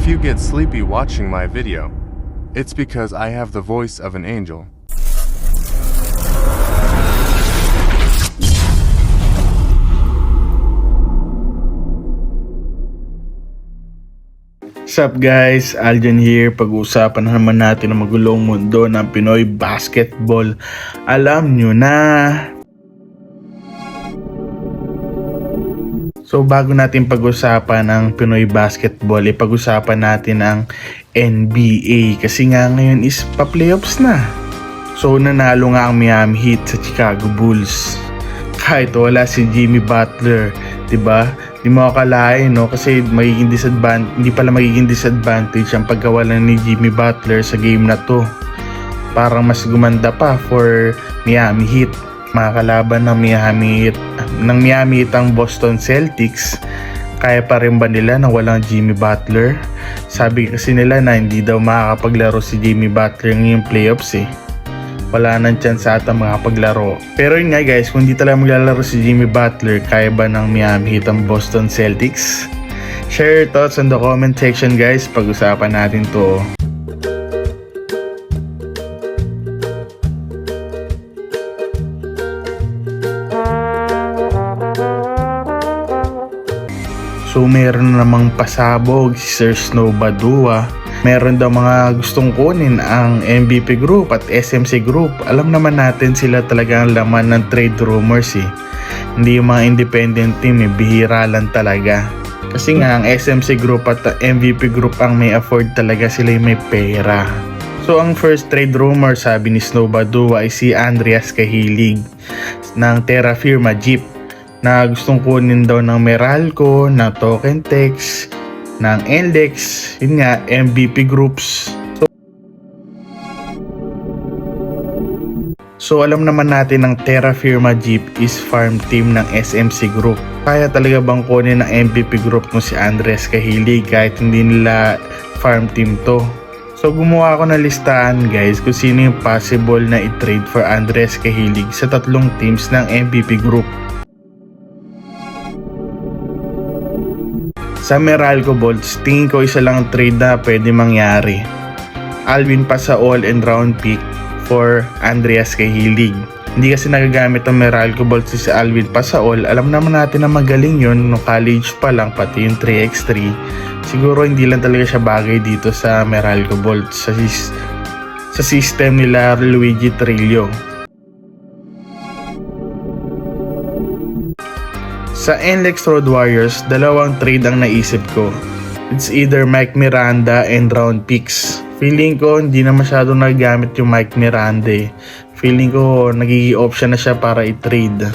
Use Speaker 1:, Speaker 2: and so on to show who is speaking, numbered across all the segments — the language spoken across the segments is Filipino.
Speaker 1: you get sleepy watching my video, it's because I have the voice of an angel.
Speaker 2: Sup guys, Aljan here. Pag-uusapan naman natin ang magulong mundo ng Pinoy basketball. Alam nyo na. So bago natin pag-usapan ang Pinoy basketball, pag-usapan natin ang NBA. Kasi nga ngayon is pa-playoffs na. So nanalo nga ang Miami Heat sa Chicago Bulls. Kahit wala si Jimmy Butler, 'di ba? Di mo akalain, no? Kasi hindi pala magiging disadvantage ang pagkawalan ni Jimmy Butler sa game na to. Parang mas gumanda pa for Miami Heat. Mga kalaban ng Miami Heat ang Boston Celtics. Kaya pa rin ba nila na walang Jimmy Butler? Sabi kasi nila na hindi daw makakapaglaro si Jimmy Butler ngayong playoffs Wala nang chance ata makapaglaro. Pero yun nga guys, kung di talaga maglalaro si Jimmy Butler, kaya ba ng Miami Heat ang Boston Celtics? Share your thoughts on the comment section guys, pag-usapan natin to. So meron namang pasabog si Sir Snow Badua. Meron daw mga gustong kunin ang MVP Group at SMC Group. Alam naman natin sila talaga ang laman ng trade rumors Hindi yung mga independent team bihira lang talaga. Kasi nga ang SMC Group at MVP Group ang may afford talaga, sila yung may pera. So ang first trade rumor sabi ni Snow Badua ay si Andreas Cahilig ng Terra Firma Jeep na gustong kunin daw ng Meralco, ng Token Tex, ng NLEX, yun nga, MVP Groups. So alam naman natin ng Terra Firma Jeep is farm team ng SMC Group. Kaya talaga bang kunin ng MVP Group no si Andres Cahilig kahit hindi nila farm team to? So gumawa ako ng listahan guys kung sino yung possible na i-trade for Andres Cahilig sa tatlong teams ng MVP Group. Sa Meralco Bolts, tingin ko isa lang ang trade na pwede mangyari. Alvin Pasaol and round pick for Andreas Cahilig. Hindi kasi nagagamit ang Meralco Bolts si Alvin Pasaol. Alam naman natin na magaling yun, no college pa lang, pati yung 3x3. Siguro hindi lang talaga siya bagay dito sa Meralco Bolts sa system nila Luigi Trillo. Sa NLEX Road Warriors, dalawang trade ang naisip ko. It's either Mike Miranda and round picks. Feeling ko hindi na masyadong nagagamit yung Mike Miranda Feeling ko nagiging option na siya para i-trade.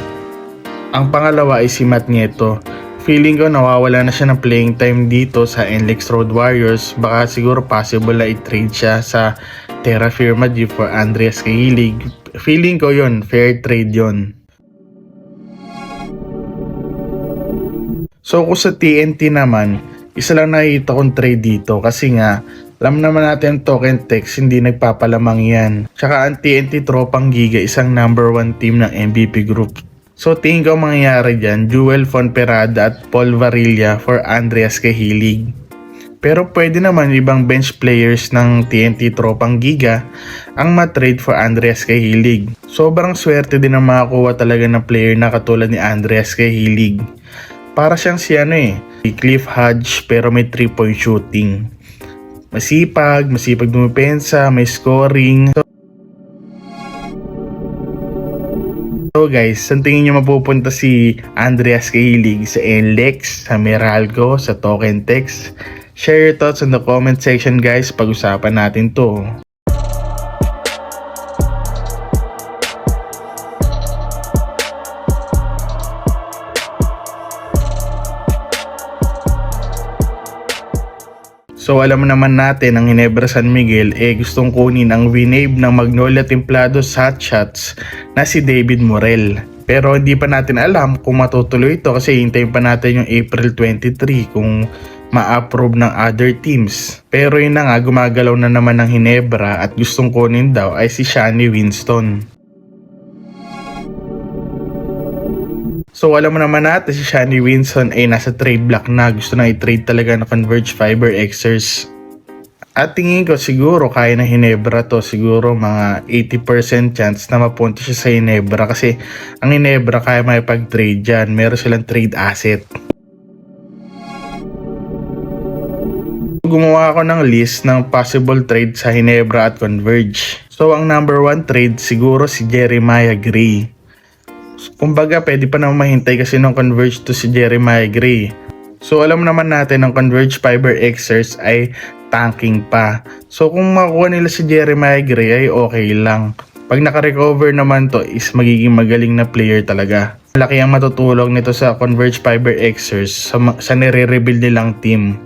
Speaker 2: Ang pangalawa ay si Matt Nieto. Feeling ko nawawala na siya ng playing time dito sa NLEX Road Warriors. Baka siguro possible na i-trade siya sa Terra Firma Jeep for Andreas Cahilig. Feeling ko yon, fair trade yon. So kung sa TNT naman, isa lang nakikita kong trade dito kasi nga alam naman natin Token Tex hindi nagpapalamang yan. Tsaka ang TNT Tropang Giga isang number 1 team ng MVP Group. So tingin ko mangyayari dyan, Jewel Fonperada at Paul Varilla for Andreas Cahilig. Pero pwede naman ibang bench players ng TNT Tropang Giga ang matrade for Andreas Cahilig. Sobrang swerte din ang makakuha talaga ng player na katulad ni Andreas Cahilig. Para siyang si Cliff Hodge pero may 3-point shooting. Masipag dumipensa, may scoring. So guys, saan tingin nyo mapupunta si Andreas Cahilig? Sa NLEX, sa Meralco, sa Token Tex? Share your thoughts in the comment section guys, pag-usapan natin to. So alam naman natin ang Ginebra San Miguel gustong kunin ang winave ng Magnolia Templados hotshots na si David Morel. Pero hindi pa natin alam kung matutuloy ito kasi hintayin pa natin yung April 23 kung ma-approve ng other teams. Pero yun na nga, gumagalaw na naman ng Ginebra at gustong kunin daw ay si Shani Winston. So alam mo naman natin si Shani Winston ay nasa trade block na. Gusto na i-trade talaga na Converge Fiber Xers. At tingin ko siguro kaya na Hinebra to. Siguro mga 80% chance na mapunta siya sa Hinebra. Kasi ang Hinebra kaya makipag-trade dyan. Meron silang trade asset. Gumawa ako ng list ng possible trade sa Hinebra at Converge. So ang number 1 trade siguro si Jeremiah Gray. Kumbaga pwede pa naman mahintay kasi nung Converge to si Jeremiah Gray. So alam naman natin ang Converge Fiber Xers ay tanking pa. So kung makuha nila si Jeremiah Gray ay okay lang. Pag naka-recover naman to is magiging magaling na player talaga. Malaki ang matutulong nito sa Converge Fiber Xers sa nire-rebuild nilang team.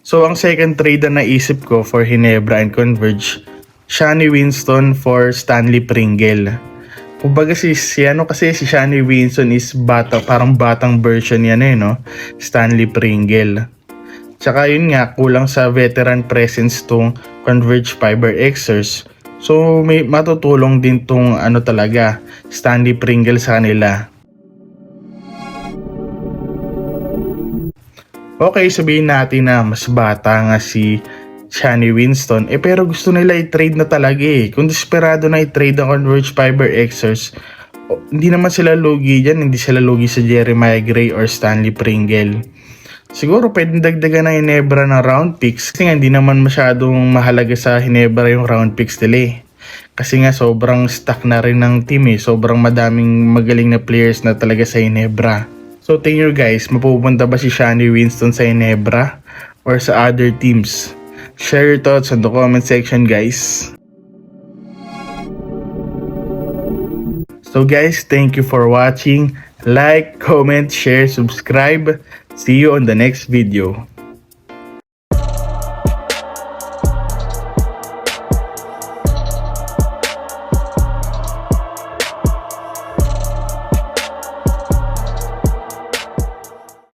Speaker 2: So ang second trade na naisip ko for Hinebra and Converge, Shani Winston for Stanley Pringle. Kumbaga si Shani Winston is parang batang version yan no? Stanley Pringle. Tsaka yun nga, kulang sa veteran presence tong Converge Fiber Xers. So may matutulong din tong talaga, Stanley Pringle sa kanila. Okay, sabihin natin na mas bata nga si Shani Winston, pero gusto nila i-trade na talaga Kung desperado na i-trade ang Converge Fiber Xers, hindi naman sila lugi dyan, hindi sila lugi sa Jeremiah Gray or Stanley Pringle. Siguro pwedeng dagdagan ng Hinebra ng round picks kasi nga hindi naman masyadong mahalaga sa Hinebra yung round picks nila Kasi nga sobrang stuck na rin ng team sobrang madaming magaling na players na talaga sa Hinebra. So tingin nyo guys, mapupunta ba si Shani Winston sa Hinebra or sa other teams? Share your thoughts on the comment section guys. So guys, thank you for watching. Like, comment, share, subscribe. See you on the next video.